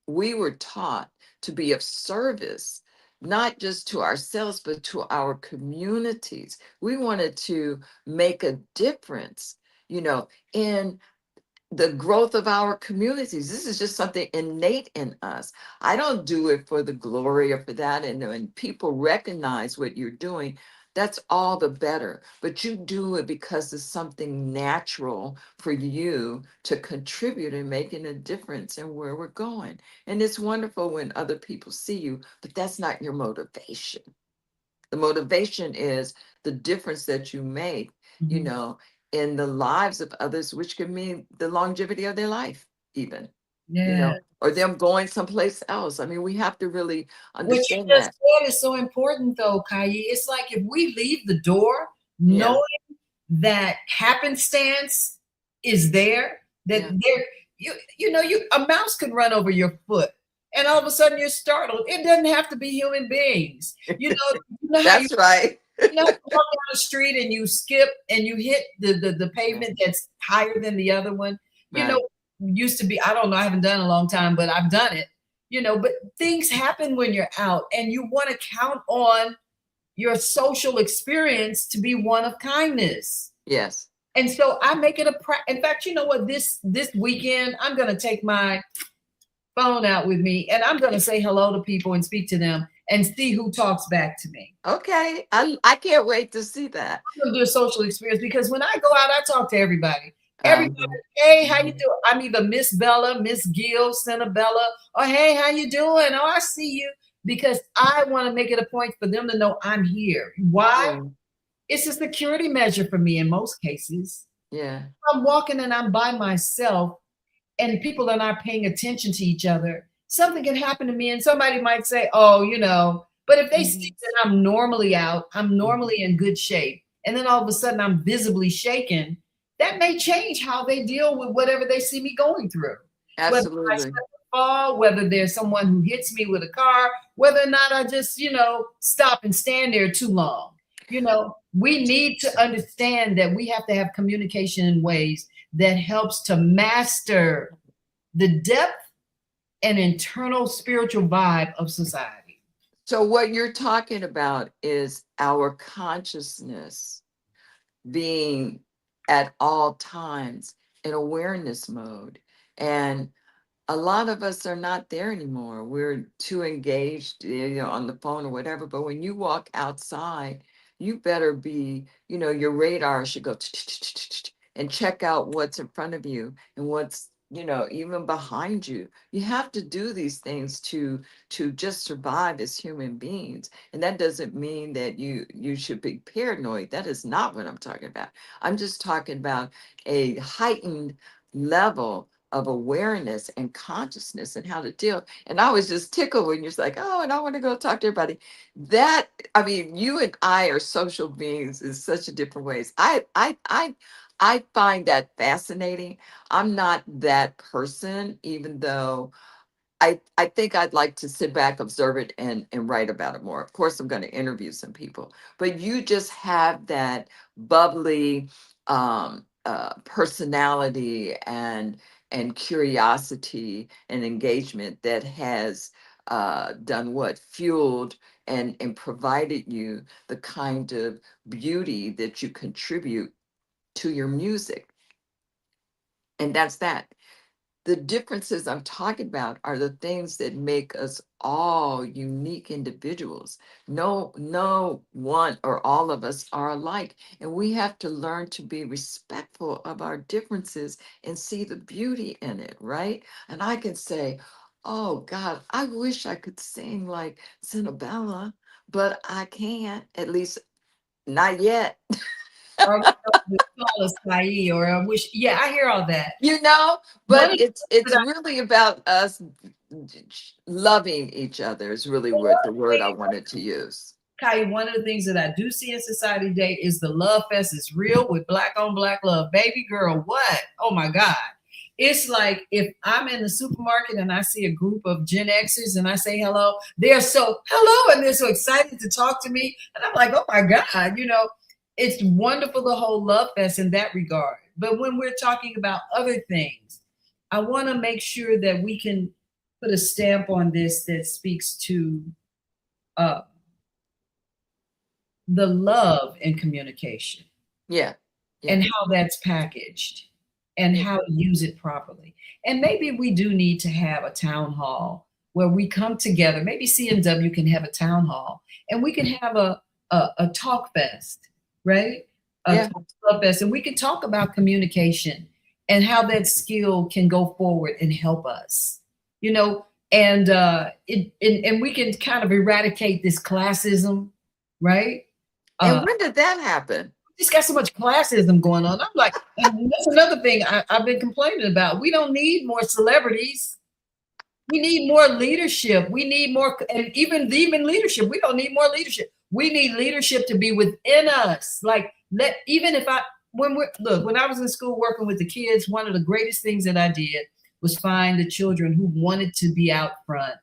we were taught to be of service, not just to ourselves, but to our communities. We wanted to make a difference, in the growth of our communities. This is just something innate in us. I don't do it for the glory or for that. And when people recognize what you're doing, that's all the better. But you do it because it's something natural for you to contribute and making a difference in where we're going. And it's wonderful when other people see you, but that's not your motivation. The motivation is the difference that you make, you Mhm. know, in the lives of others, which could mean the longevity of their life, even, Yeah. or them going someplace else. I mean, we have to really What you understand just that. said is so important, though, Kai. It's like if we leave the door Yeah, knowing that happenstance is there, that yeah, there, you a mouse can run over your foot, and all of a sudden you're startled. It doesn't have to be human beings. You know how that's right. you know, you walk down the street and you skip and you hit the Right, pavement that's higher than the other one. You know, right. used to be, I don't know, I haven't done it in a long time, but I've done it. But things happen when you're out and you want to count on your social experience to be one of kindness. Yes. And so I make it in fact, you know what, this weekend I'm going to take my phone out with me and I'm going to say hello to people and speak to them and see who talks back to me. Okay. I can't wait to see that. Do a social experience because when I go out, I talk to everybody. Everybody, Um, hey, how you doing? I'm either Miss Bella, Miss Gill, Senabella, or hey, how you doing? Oh, I see you. Because I want to make it a point for them to know I'm here. Why? yeah, It's a security measure for me in most cases. yeah. I'm walking and I'm by myself and people are not paying attention to each other, something can happen to me and somebody might say, oh, but if they see Mhm, that I'm normally out, I'm mhm. normally in good shape, and then all of a sudden I'm visibly shaken, that may change how they deal with whatever they see me going through. Whether I Absolutely. slip and fall, whether there's someone who hits me with a car, whether or not I just, stop and stand there too long. We need to understand that we have to have communication in ways that helps to master the depth and internal spiritual vibe of society. So, what you're talking about is our consciousness being at all times in awareness mode. And a lot of us are not there anymore. We're too engaged, on the phone or whatever. But when you walk outside, you better be, your radar should go and check out what's in front of you and what's, even behind you. You have to do these things to just survive as human beings. And that doesn't mean that you should be paranoid. That is not what I'm talking about. I'm just talking about a heightened level of awareness and consciousness and how to deal. And I was just tickled when you're like, oh, and I want to go talk to everybody. That, I mean, you and I are social beings in such a different ways. I find that fascinating. I'm not that person, even though I think I'd like to sit back, observe it, and write about it more. Of course, I'm going to interview some people, but you just have that bubbly personality and curiosity and engagement that has done what fueled and provided you the kind of beauty that you contribute to your music, and that's that. The differences I'm talking about are the things that make us all unique individuals. No one or all of us are alike. And we have to learn to be respectful of our differences and see the beauty in it, right? And I can say, oh God, I wish I could sing like Senabella, but I can't, at least not yet. Or call us Saeed, or I wish, yeah, I hear all that. you know One but of the it's things really about us loving each other is really what the word I wanted to use. Kai, one of the things that I do see in society today is the love fest is real with black on black love. Baby girl, what? Oh my God. It's like if I'm in the supermarket and I see a group of Gen Xers and I say hello, they're so hello and they're so excited to talk to me. And I'm like, oh my God, it's wonderful the whole love fest in that regard. But when we're talking about other things, I want to make sure that we can put a stamp on this that speaks to uh, the love in communication Yeah, and yeah, how that's packaged and how to use it properly. And maybe we do need to have a town hall where we come together. Maybe CNW can have a town hall and we can have a talk fest, right? A Yeah. talk fest, and we can talk about communication and how that skill can go forward and help us, you know, and and we can kind of eradicate this classism, right? And Uh, when did that happen? just got so much classism going on. I'm like, and that's another thing I've been complaining about. We don't need more celebrities. We need more leadership. We need more, and even leadership. We don't need more leadership. We need leadership to be within us. Like even if when I was in school working with the kids, one of the greatest things that I did was find the children who wanted to be out front.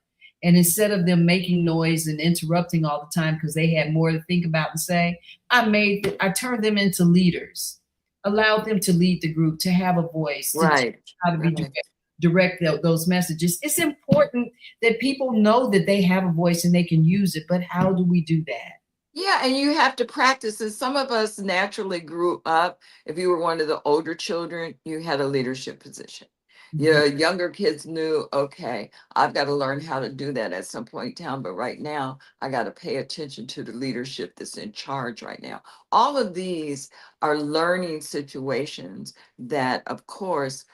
And instead of them making noise and interrupting all the time because they had more to think about and say, I turned them into leaders, allowed them to lead the group, to have a voice, to Right. how to be Right. direct those messages. It's important that people know that they have a voice and they can use it, but how do we do that? Yeah, and you have to practice. And some of us naturally grew up. If you were one of the older children, you had a leadership position. Your younger kids knew, okay, I've got to learn how to do that at some point in time. But right now, I got to pay attention to the leadership that's in charge right now. All of these are learning situations that, of course,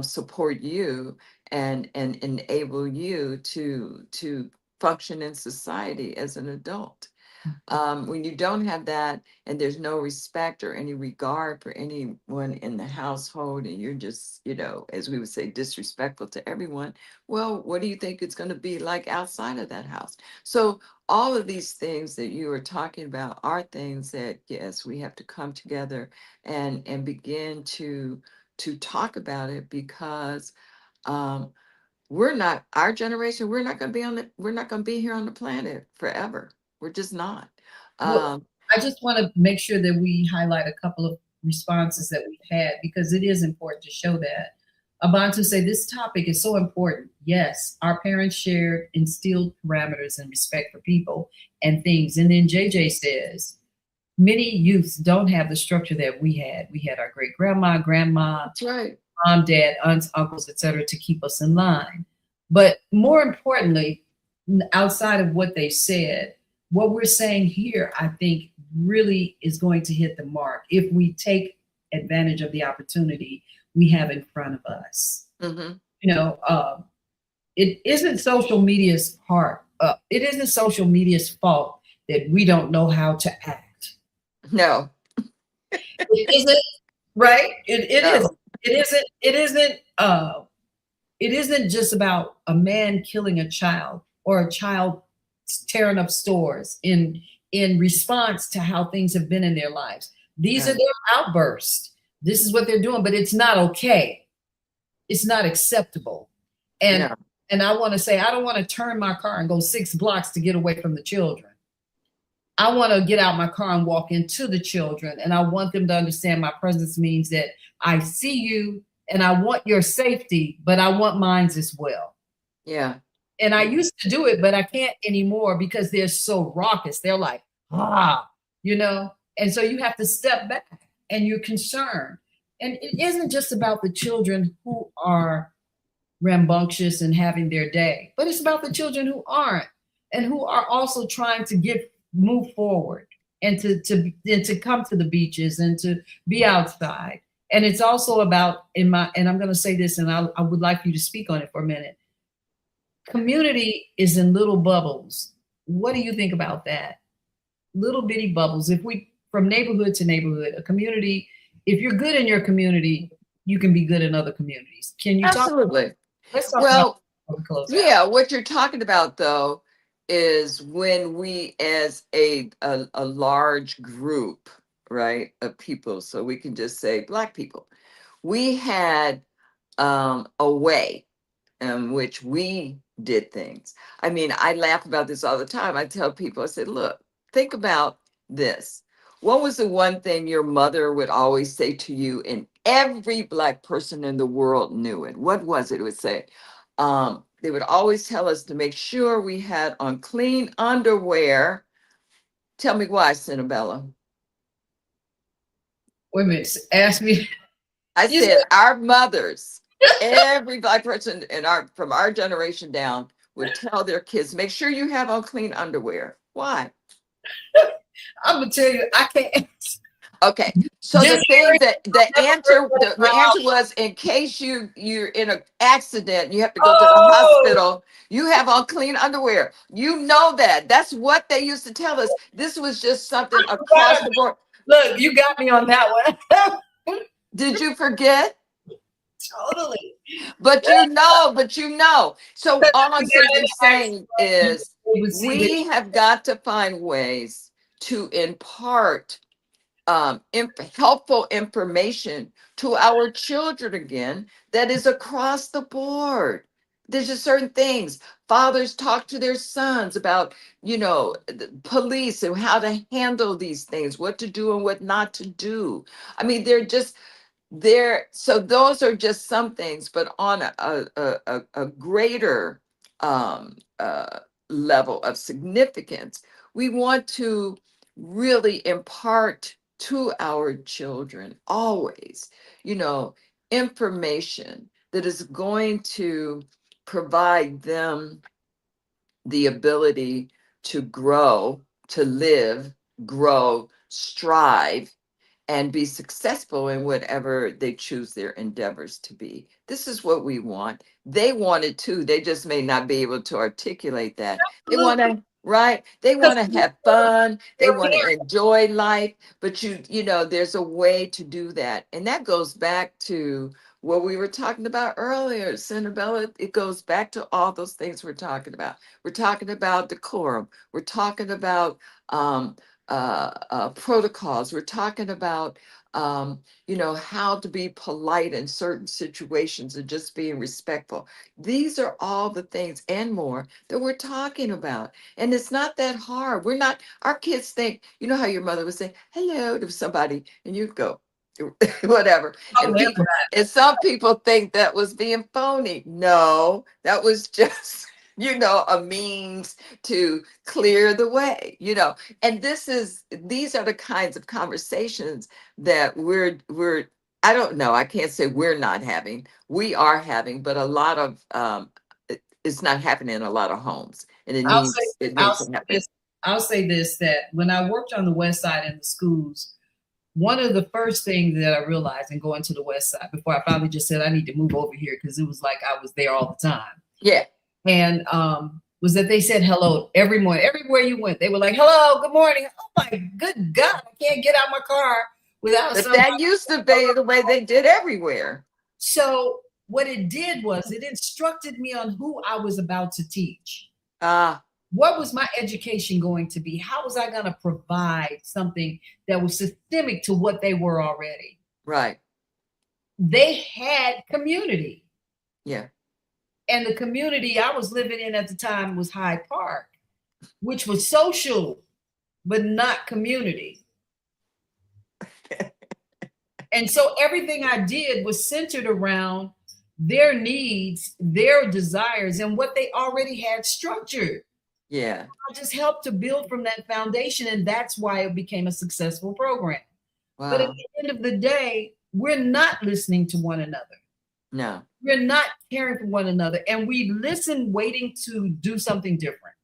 support you and enable you to function in society as an adult. When you don't have that and there's no respect or any regard for anyone in the household, and you're just, as we would say, disrespectful to everyone, well, what do you think it's going to be like outside of that house? So all of these things that you are talking about are things that, yes, we have to come together and begin to talk about it, because our generation, we're not going to be here on the planet forever. We're just not. Well, I just want to make sure that we highlight a couple of responses that we've had, because it is important to show that. Abantu say this topic is so important. Yes, our parents shared instilled parameters and respect for people and things. And then JJ says, many youths don't have the structure that we had. We had our great grandma, That's right. mom, dad, aunts, uncles, etc., to keep us in line. But more importantly, outside of what they said, what we're saying here, I think, really is going to hit the mark if we take advantage of the opportunity we have in front of us. Mm-hmm. It isn't social media's part. It isn't social media's fault that we don't know how to act. No. It isn't, right? It No. isn't. It isn't just about a man killing a child or a child tearing up stores in response to how things have been in their lives. These are their outbursts. This is what they're doing, but it's not okay. It's not acceptable. And I want to say, I don't want to turn my car and go 6 blocks to get away from the children. I want to get out my car and walk into the children, and I want them to understand my presence means that I see you and I want your safety, but I want mine as well. Yeah. And I used to do it, but I can't anymore because they're so raucous. They're like, and so you have to step back and you're concerned. And it isn't just about the children who are rambunctious and having their day, but it's about the children who aren't, and who are also trying to move forward and to come to the beaches and to be outside. And it's also about, and I'm going to say this, and I would like you to speak on it for a minute. Community is in little bubbles. What do you think about that? Little bitty bubbles. If we, from neighborhood to neighborhood, a community, if you're good in your community, you can be good in other communities. Can you Absolutely. Let's talk about out. What you're talking about, though, is when we, as a large group, right, of people, so we can just say Black people, we had a way in which we did things. I mean, I laugh about this all the time. I tell people, I said, look, think about this. What was the one thing your mother would always say to you, and every Black person in the world knew it? What was it? It would say, they would always tell us to make sure we had on clean underwear. Tell me why, Senabella. Wait a minute. Ask me. I You said said, our mothers, every Black person in our from our generation down would tell their kids, make sure you have on clean underwear. Why? I'm gonna tell you, I can't. Okay. So the Just thing hearing, that I've never heard that in the my answer house. was in case you're in an accident, you have to go to the Oh, hospital, you have on clean underwear. You know that. That's what they used to tell us. This was just something across the board. look, you got me on that one. Did you forget? Totally. But you know. So all I'm simply saying is You would see that. we have got to find ways to impart helpful information to our children again that is across the board. There's just certain things. Fathers talk to their sons about, the police and how to handle these things, what to do and what not to do. I mean, they're just there. So those are just some things, but on a greater level of significance, we want to really impart to our children always, information that is going to provide them the ability to grow, to live, grow, strive, and be successful in whatever they choose their endeavors to be. This is what we want. They want it too. They just may not be able to articulate that. They want Absolutely. to, right? They Because want to have fun. They they're want to enjoy life. But there's a way to do that. And that goes back to what we were talking about earlier, Senabella. It goes back to all those things we're talking about. We're talking about decorum. We're talking about protocols. We're talking about, how to be polite in certain situations and just being respectful. These are all the things and more that we're talking about. And it's not that hard. Our kids think, you know how your mother would say hello to somebody and you'd go, whatever. talking to everybody. And some people think that was being phony. No, that was just, a means to clear the way, and these are the kinds of conversations that I don't know, I can't say we're not having, we are having, but a lot of it's not happening in a lot of homes, and it I'll say, needs it I'll needs to say happen. this. I'll say this, that when I worked on the West Side in the schools, one of the first things that I realized in going to the West Side before I finally just said I need to move over here because it was like I was there all the time. Yeah. And was that they said hello every morning. Everywhere you went, they were like, hello, good morning. Oh my good God, I can't get out my car without But somebody. that used to be the way they did everywhere. So what it did was it instructed me on who I was about to teach. What was my education going to be? How was I going to provide something that was systemic to what they were already? Right. They had community. Yeah. And the community I was living in at the time was Hyde Park, which was social, but not community. And so everything I did was centered around their needs, their desires, and what they already had structured. Yeah. I just helped to build from that foundation, and that's why it became a successful program. Wow. But at the end of the day, we're not listening to one another. No. We're not caring for one another, and we listen waiting to do something different.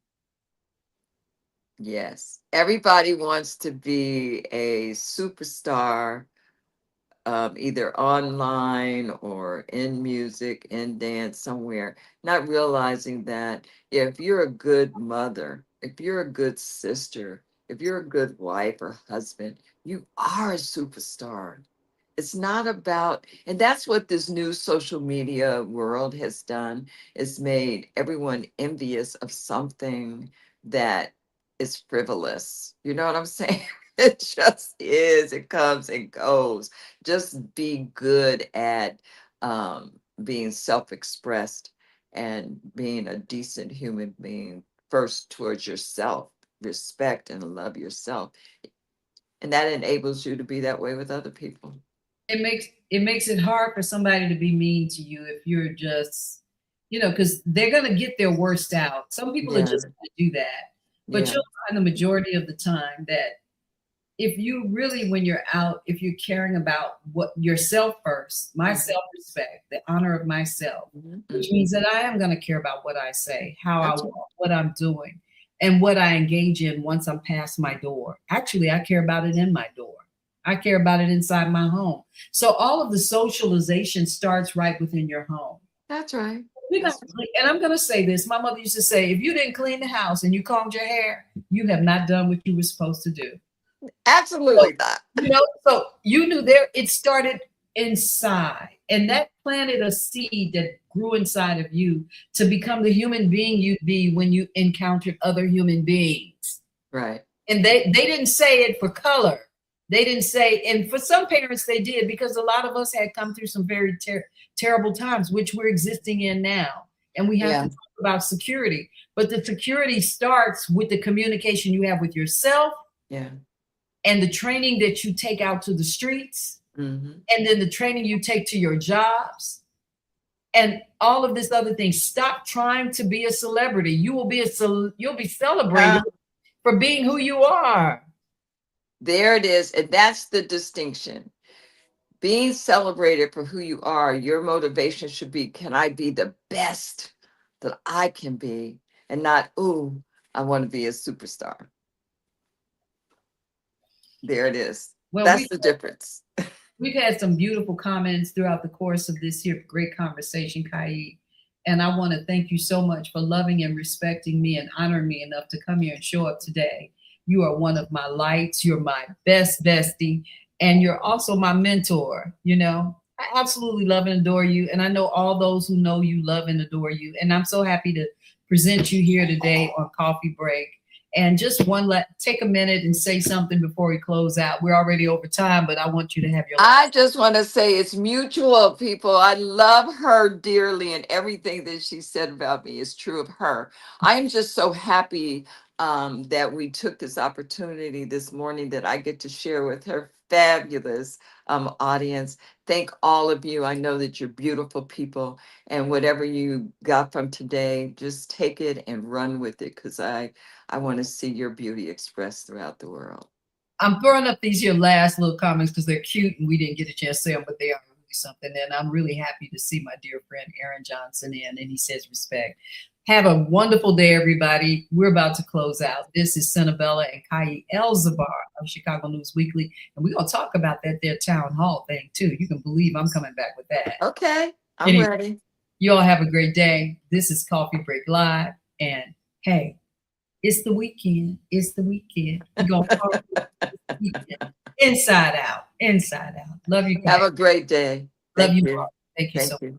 Yes. Everybody wants to be a superstar, either online or in music, in dance, somewhere, not realizing that if you're a good mother, if you're a good sister, if you're a good wife or husband, you are a superstar. It's not about, and that's what this new social media world has done, is made everyone envious of something that is frivolous. You know what I'm saying? It just is. It comes and goes. Just be good at being self-expressed and being a decent human being first towards yourself. Respect and love yourself. And that enables you to be that way with other people. It makes it hard for somebody to be mean to you if you're just, because they're gonna get their worst out. Some people are just gonna do that, but Yeah. you'll find the majority of the time that if you really, when you're out, if you're caring about what yourself first, my self-respect, the honor of myself, which means that I am going to care about what I say, how I walk, what I'm doing, and what I engage in once I'm past my door. Actually, I care about it in my door. I care about it inside my home. So all of the socialization starts right within your home. That's right. And I'm going to say this. My mother used to say, if you didn't clean the house and you combed your hair, you have not done what you were supposed to do. Absolutely not. So you knew there, it started inside, and that planted a seed that grew inside of you to become the human being you'd be when you encountered other human beings. Right. And they didn't say it for color. They didn't say, and for some parents they did, because a lot of us had come through some very terrible times, which we're existing in now. And we have to talk about security. But the security starts with the communication you have with yourself. Yeah. And the training that you take out to the streets, and then the training you take to your jobs, and all of this other thing. Stop trying to be a celebrity. You will be you'll be celebrated for being who you are. There it is, and that's the distinction. Being celebrated for who you are. Your motivation should be: can I be the best that I can be, and not, ooh, I want to be a superstar. There it is. Well, that's the difference. We've had some beautiful comments throughout the course of this here great conversation, Kai. And I want to thank you so much for loving and respecting me and honoring me enough to come here and show up today. You are one of my lights. You're my best bestie. And you're also my mentor. You know, I absolutely love and adore you. And I know all those who know you love and adore you. And I'm so happy to present you here today on Coffee Break. And just take a minute and say something before we close out. We're already over time, but I want you to have your. I just want to say it's mutual, people. I love her dearly, and everything that she said about me is true of her. I'm just so happy that we took this opportunity this morning that I get to share with her fabulous audience. Thank all of you. I know that you're beautiful people, and whatever you got from today, just take it and run with it, because I want to see your beauty expressed throughout the world. I'm throwing up these here last little comments because they're cute and we didn't get a chance to say them, but they are really something. And I'm really happy to see my dear friend Aaron Johnson in, and he says respect. Have a wonderful day, everybody. We're about to close out. This is Senabella and Kai Zabar of Chicago News Weekly. And we're going to talk about their town hall thing too. You can believe I'm coming back with that. Okay, I'm ready. You all have a great day. This is Coffee Break Live. And hey, it's the weekend. It's the weekend. We're going to talk the weekend. Inside out. Inside out. Love you guys. Have a great day. Love you all. Thank you so much.